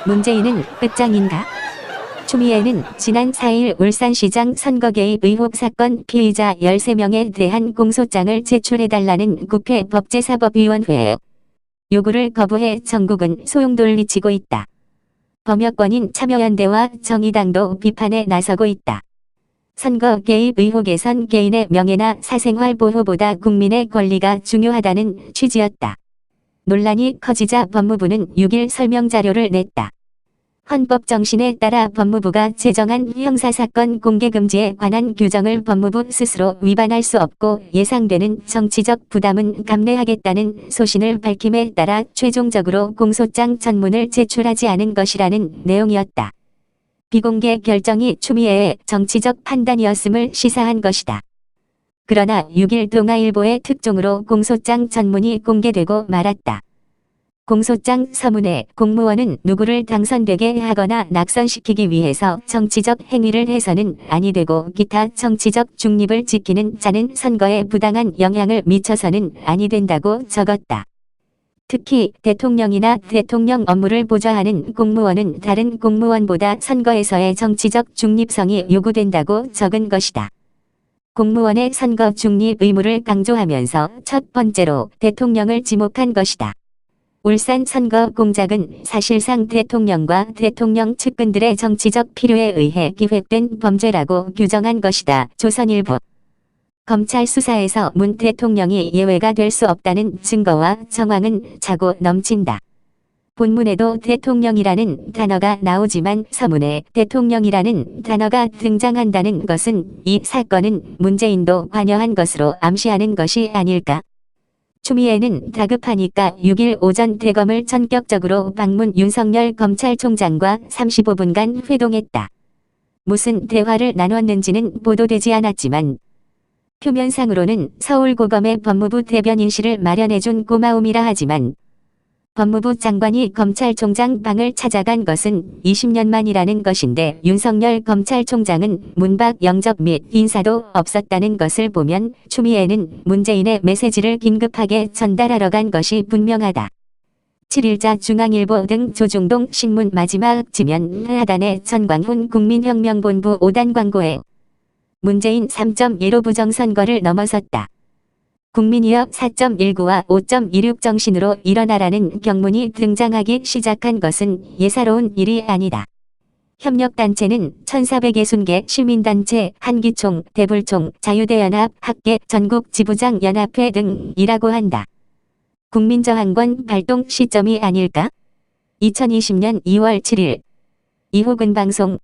문재인은 끝장인가? 추미애는 지난 4일 울산시장 선거 개입 의혹 사건 피의자 13명에 대한 공소장을 제출해달라는 국회 법제사법위원회에 요구를 거부해 전국은 소용돌이치고 있다. 범여권인 참여연대와 정의당도 비판에 나서고 있다. 선거 개입 의혹에선 개인의 명예나 사생활 보호보다 국민의 권리가 중요하다는 취지였다. 논란이 커지자 법무부는 6일 설명자료를 냈다. 헌법 정신에 따라 법무부가 제정한 형사사건 공개금지에 관한 규정을 법무부 스스로 위반할 수 없고 예상되는 정치적 부담은 감내하겠다는 소신을 밝힘에 따라 최종적으로 공소장 전문을 제출하지 않은 것이라는 내용이었다. 비공개 결정이 추미애의 정치적 판단이었음을 시사한 것이다. 그러나 6일 동아일보의 특종으로 공소장 전문이 공개되고 말았다. 공소장 서문에 공무원은 누구를 당선되게 하거나 낙선시키기 위해서 정치적 행위를 해서는 아니 되고 기타 정치적 중립을 지키는 자는 선거에 부당한 영향을 미쳐서는 아니 된다고 적었다. 특히 대통령이나 대통령 업무를 보좌하는 공무원은 다른 공무원보다 선거에서의 정치적 중립성이 요구된다고 적은 것이다. 공무원의 선거 중립 의무를 강조하면서 첫 번째로 대통령을 지목한 것이다. 울산 선거 공작은 사실상 대통령과 대통령 측근들의 정치적 필요에 의해 기획된 범죄라고 규정한 것이다. 조선일보. 검찰 수사에서 문 대통령이 예외가 될 수 없다는 증거와 정황은 차고 넘친다. 본문에도 대통령이라는 단어가 나오지만 서문에 대통령이라는 단어가 등장한다는 것은 이 사건은 문재인도 관여한 것으로 암시하는 것이 아닐까? 추미애는 다급하니까 6일 오전 대검을 전격적으로 방문 윤석열 검찰총장과 35분간 회동했다. 무슨 대화를 나눴는지는 보도되지 않았지만 표면상으로는 서울고검의 법무부 대변인실을 마련해준 고마움이라 하지만 법무부 장관이 검찰총장 방을 찾아간 것은 20년 만이라는 것인데 윤석열 검찰총장은 문박 영접 및 인사도 없었다는 것을 보면 추미애는 문재인의 메시지를 긴급하게 전달하러 간 것이 분명하다. 7일자 중앙일보 등 조중동 신문 마지막 지면 하단에 전광훈 국민혁명본부 5단 광고에 문재인 3.15 부정선거를 넘어섰다. 국민이업 4.19와 5.26 정신으로 일어나라는 경문이 등장하기 시작한 것은 예사로운 일이 아니다. 협력단체는 1460개 시민단체, 한기총, 대불총, 자유대연합, 학계, 전국지부장연합회 등이라고 한다. 국민저항권 발동 시점이 아닐까? 2020년 2월 7일 이호근 방송